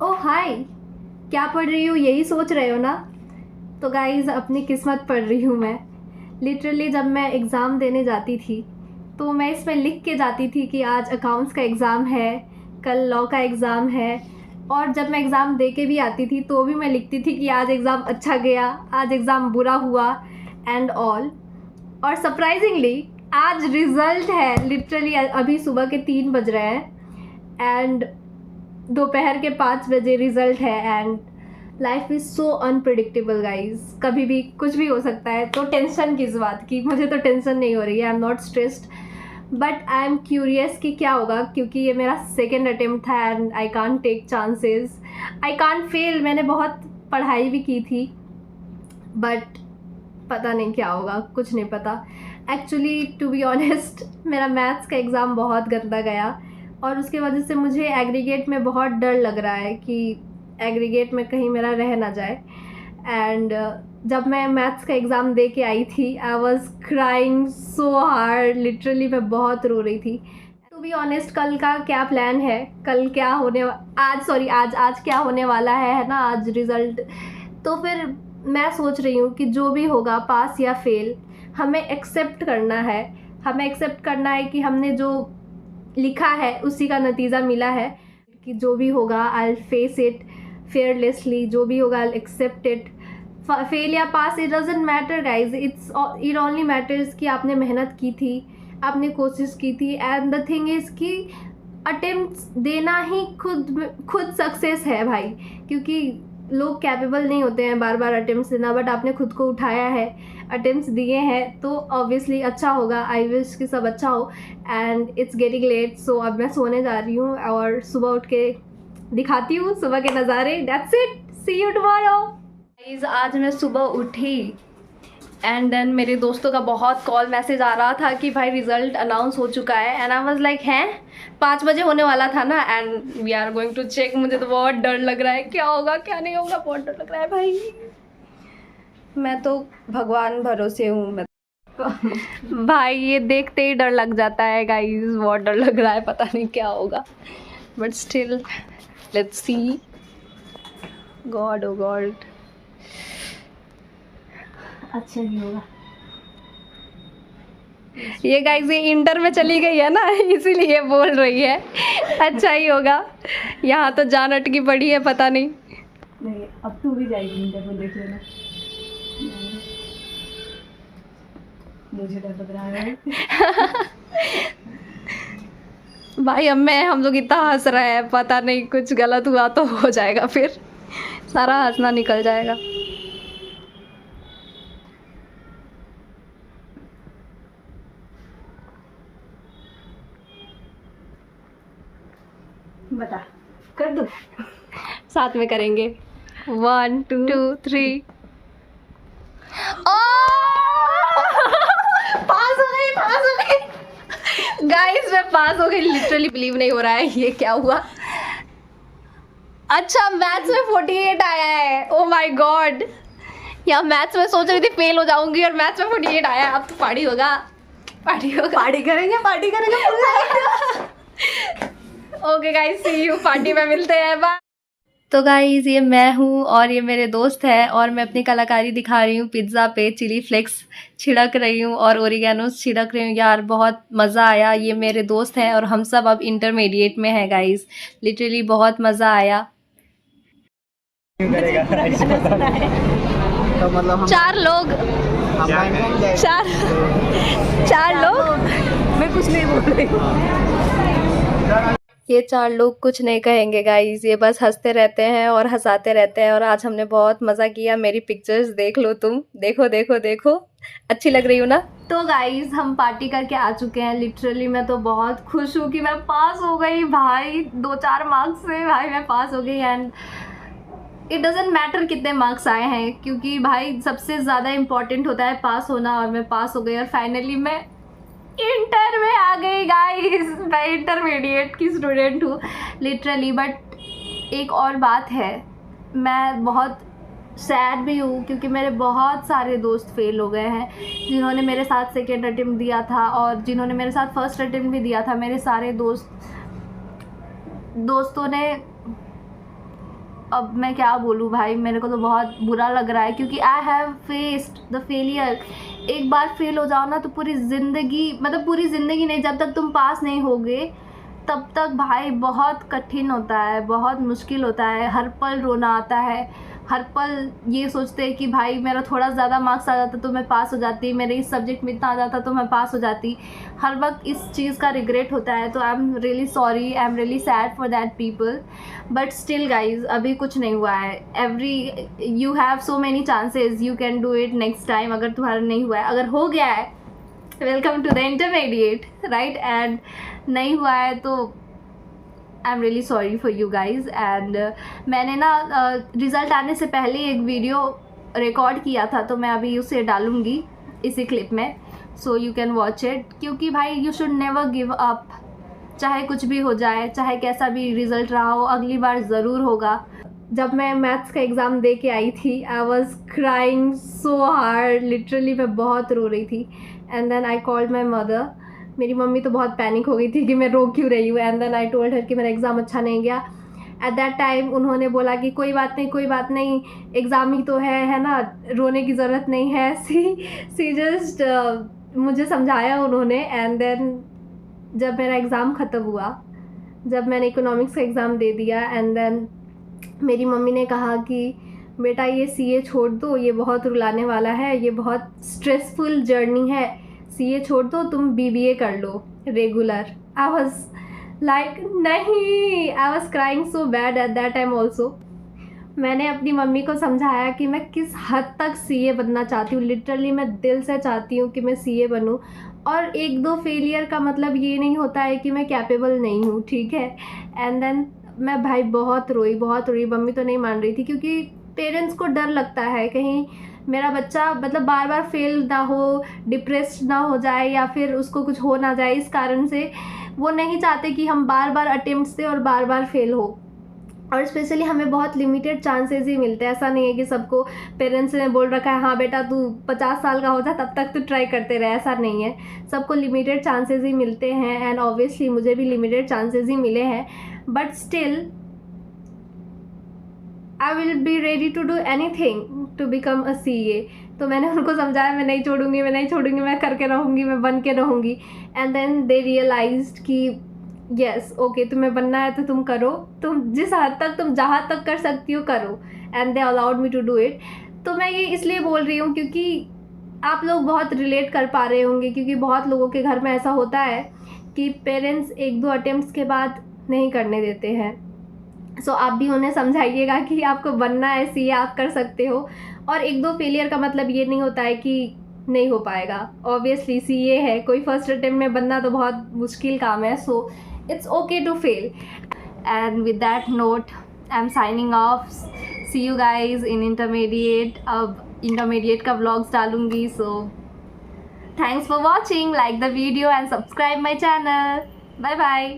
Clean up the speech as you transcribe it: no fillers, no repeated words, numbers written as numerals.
ओह हाय, क्या पढ़ रही हो यही सोच रहे हो ना? तो गाइज़ अपनी किस्मत पढ़ रही हूँ मैं। लिटरली जब मैं एग्ज़ाम देने जाती थी तो मैं इसमें लिख के जाती थी कि आज अकाउंट्स का एग्ज़ाम है, कल लॉ का एग्ज़ाम है। और जब मैं एग्ज़ाम दे के भी आती थी तो भी मैं लिखती थी कि आज एग्ज़ाम अच्छा गया, आज एग्ज़ाम बुरा हुआ एंड ऑल। और सरप्राइजिंगली आज रिज़ल्ट है। लिटरली अभी सुबह के 3 बज रहे हैं एंड दोपहर के 5 बजे रिज़ल्ट है। And life is so unpredictable guys, कभी भी कुछ भी हो सकता है। तो टेंशन किस बात की? मुझे तो टेंशन नहीं हो रही है, I am not stressed, but I am curious कि क्या होगा, क्योंकि ये मेरा सेकेंड अटेम्प्ट था and I can't take chances, I can't fail. मैंने बहुत पढ़ाई भी की थी बट पता नहीं क्या होगा, कुछ नहीं पता। एक्चुअली टू बी ऑनेस्ट मेरा मैथ्स का एग्ज़ाम बहुत गंदा गया और उसके वजह से मुझे एग्रीगेट में बहुत डर लग रहा है कि एग्रीगेट में कहीं मेरा रह ना जाए। एंड जब मैं मैथ्स का एग्ज़ाम दे के आई थी I was crying so hard, literally मैं बहुत रो रही थी। टू बी ऑनेस्ट कल का क्या प्लान है, कल क्या होने आज क्या होने वाला है ना, आज रिज़ल्ट। तो फिर मैं सोच रही हूँ कि जो भी होगा पास या फेल हमें एक्सेप्ट करना है। हमें एक्सेप्ट करना है कि हमने जो लिखा है उसी का नतीजा मिला है, कि जो भी होगा I will face it fearlessly, जो भी होगा I will accept it. Fail या pass it doesn't matter guys, it only matters कि आपने मेहनत की थी, आपने कोशिश की थी। एंड द थिंग इज़ कि अटेम्प्ट्स देना ही खुद सक्सेस है भाई, क्योंकि लोग कैपेबल नहीं होते हैं बार बार अटेम्प्ट्स देना, बट आपने खुद को उठाया है, अटेम्प्ट्स दिए हैं, तो ऑब्वियसली अच्छा होगा। आई विश कि सब अच्छा हो। एंड इट्स गेटिंग लेट, सो अब मैं सोने जा रही हूँ और सुबह उठ के दिखाती हूँ सुबह के नज़ारे। That's it, see you tomorrow. Guys आज मैं सुबह उठी एंड देन मेरे दोस्तों का बहुत कॉल मैसेज आ रहा था कि भाई रिज़ल्ट अनाउंस हो चुका है। एंड आई वाज लाइक हैं 5 बजे होने वाला था ना, and we are going to check. मुझे तो बहुत डर लग रहा है, क्या होगा क्या नहीं होगा, बहुत डर लग रहा है भाई। मैं तो भगवान भरोसे हूँ। मैं भाई ये देखते ही डर लग जाता है गाइस, बहुत डर लग रहा है, पता नहीं क्या होगा, but still let's see. God oh God, अच्छा ही होगा। ये गाइस ये इंटर में चली गई है ना इसीलिए बोल रही है अच्छा ही होगा। यहाँ तो जान अटकी पड़ी है, पता नहीं। अब तू भी जाएगी इंटर में, देख लेना। मुझे डर लग रहा है भाई हम लोग इतना हंस रहे हैं, पता नहीं कुछ गलत हुआ तो हो जाएगा, फिर सारा हंसना निकल जाएगा। बता, कर दो, साथ में करेंगे। 1 2 3। पास हो गई, पास हो गई गाइस, मैं पास हो गई। लिटरली बिलीव नहीं हो रहा है ये क्या हुआ। अच्छा मैथ्स में 48 आया है, ओ माय गॉड। या मैथ्स में सोच रही थी फेल हो जाऊंगी और मैथ्स में 48 आया है। अब तो पार्टी होगा, पार्टी होगा, पार्टी करेंगे okay guys, see you party में मिलते हैं, बाय। तो गाइस ये मैं हूँ और ये मेरे दोस्त है और मैं अपनी कलाकारी दिखा रही हूँ। पिज़्ज़ा पे चिली फ्लेक्स छिड़क रही हूँ और ओरिगेनोस छिड़क रही हूँ। यार बहुत मज़ा आया। ये मेरे दोस्त हैं और हम सब अब इंटरमीडिएट में हैं गाइस। लिटरली बहुत मज़ा आया। तो मतलब 4 लोग, 4 लोग, मैं कुछ नहीं बोल रही। ये 4 लोग कुछ नहीं कहेंगे गाइस, ये बस हंसते रहते हैं और हंसाते रहते हैं। और आज हमने बहुत मज़ा किया। मेरी पिक्चर्स देख लो तुम, देखो देखो देखो, अच्छी लग रही हूँ ना। तो गाइस हम पार्टी करके आ चुके हैं। लिटरली मैं तो बहुत खुश हूँ कि मैं पास हो गई भाई, 2-4 मार्क्स से भाई मैं पास हो गई। एंड इट डजेंट मैटर कितने मार्क्स आए हैं, क्योंकि भाई सबसे ज़्यादा इम्पॉर्टेंट होता है पास होना। और मैं पास हो गई और फाइनली मैं इंटर में आ गई गाइस। मैं इंटरमीडिएट की स्टूडेंट हूँ लिटरली। बट एक और बात है, मैं बहुत सैड भी हूँ क्योंकि मेरे बहुत सारे दोस्त फेल हो गए हैं, जिन्होंने मेरे साथ सेकेंड अटेम्प्ट दिया था और जिन्होंने मेरे साथ फर्स्ट अटेम्प्ट भी दिया था। मेरे सारे दोस्तों ने अब मैं क्या बोलूँ भाई, मेरे को तो बहुत बुरा लग रहा है क्योंकि I have faced the failure. एक बार फेल हो जाओ ना तो पूरी ज़िंदगी, मतलब पूरी ज़िंदगी नहीं, जब तक तुम पास नहीं होगे तब तक भाई बहुत कठिन होता है, बहुत मुश्किल होता है। हर पल रोना आता है, हर पल ये सोचते हैं कि भाई मेरा थोड़ा ज़्यादा मार्क्स आ जाता तो मैं पास हो जाती, मेरे इस सब्जेक्ट में इतना आ जाता तो मैं पास हो जाती। हर वक्त इस चीज़ का रिग्रेट होता है। तो I am really sorry, I am really sad for that people, but still guys अभी कुछ नहीं हुआ है। You have so many chances, you can do it next time. अगर तुम्हारा नहीं हुआ है, अगर हो गया है, welcome to the intermediate, right, and नहीं हुआ है तो I am really sorry for you guys. And मैंने ना रिज़ल्ट आने से पहले एक वीडियो रिकॉर्ड किया था, तो मैं अभी उसे डालूँगी इसी क्लिप में, so you can watch it. क्योंकि भाई you should never give up, चाहे कुछ भी हो जाए, चाहे कैसा भी रिज़ल्ट रहा हो, अगली बार ज़रूर होगा। जब मैं मैथ्स का एग्ज़ाम दे के आई थी, I was crying so hard, literally मैं बहुत रो रही थी। And then I called my mother. मेरी मम्मी तो बहुत पैनिक हो गई थी कि मैं रो क्यों रही हूँ। And then I told her कि मेरा एग्ज़ाम अच्छा नहीं गया। एट दैट टाइम उन्होंने बोला कि कोई बात नहीं, कोई बात नहीं, एग्ज़ाम ही तो है ना, रोने की ज़रूरत नहीं है। सी जस्ट मुझे समझाया उन्होंने। एंड देन जब मेरा एग्ज़ाम ख़त्म हुआ, जब मैंने इकोनॉमिक्स का एग्ज़ाम दे दिया, एंड देन मेरी मम्मी ने कहा कि बेटा ये सीए छोड़ दो, ये बहुत रुलाने वाला है, ये बहुत स्ट्रेसफुल जर्नी है, सीए छोड़ दो, तुम बीबीए कर लो रेगुलर। आई वॉज लाइक नहीं, आई was crying so bad at that time also. मैंने अपनी मम्मी को समझाया कि मैं किस हद तक सीए बनना चाहती हूँ, लिटरली मैं दिल से चाहती हूँ कि मैं सीए बनूँ। और एक दो फेलियर का मतलब ये नहीं होता है कि मैं कैपेबल नहीं हूँ, ठीक है। एंड देन मैं भाई बहुत रोई, बहुत रोई। मम्मी तो नहीं मान रही थी क्योंकि पेरेंट्स को डर लगता है कहीं मेरा बच्चा मतलब बार बार फेल ना हो, डिप्रेस्ड ना हो जाए, या फिर उसको कुछ हो ना जाए। इस कारण से वो नहीं चाहते कि हम बार बार अटेम्प्ट्स दें और बार बार फेल हो। और स्पेशली हमें बहुत लिमिटेड चांसेस ही मिलते हैं। ऐसा नहीं है कि सबको पेरेंट्स ने बोल रखा है हाँ बेटा तू 50 साल का हो जा तब तक तू ट्राई करते रहे, ऐसा नहीं है। सबको लिमिटेड चांसेस ही मिलते हैं। एंड ऑब्वियसली मुझे भी लिमिटेड चांसेस ही मिले हैं, but still I will be ready to do anything to become a CA। तो मैंने उनको समझाया मैं नहीं छोड़ूंगी, मैं नहीं छोड़ूंगी, मैं करके रहूँगी, मैं बन के रहूँगी। एंड देन दे रियलाइज्ड कि यस ओके, तुम्हें बनना है तो तुम करो, तुम जिस हद तक तुम जहाँ तक कर सकती हो करो। And they allowed me to do it. तो मैं ये इसलिए बोल रही हूँ क्योंकि आप लोग बहुत रिलेट कर पा रहे होंगे, क्योंकि बहुत लोगों के घर में ऐसा होता है कि पेरेंट्स एक दो अटेम्प्ट्स के बाद नहीं करने देते हैं। सो आप भी उन्हें समझाइएगा कि आपको बनना है CA, आप कर सकते हो। और एक दो फेलियर का मतलब ये नहीं होता है कि नहीं हो पाएगा। ऑब्वियसली CA है, कोई फर्स्ट अटेम्प्ट में बनना तो बहुत मुश्किल काम है। सो it's okay to fail. And with that note, I'm signing off. See you guys in intermediate. अब intermediate का vlogs डालूंगी. So thanks for watching. Like the video and subscribe my channel. Bye bye.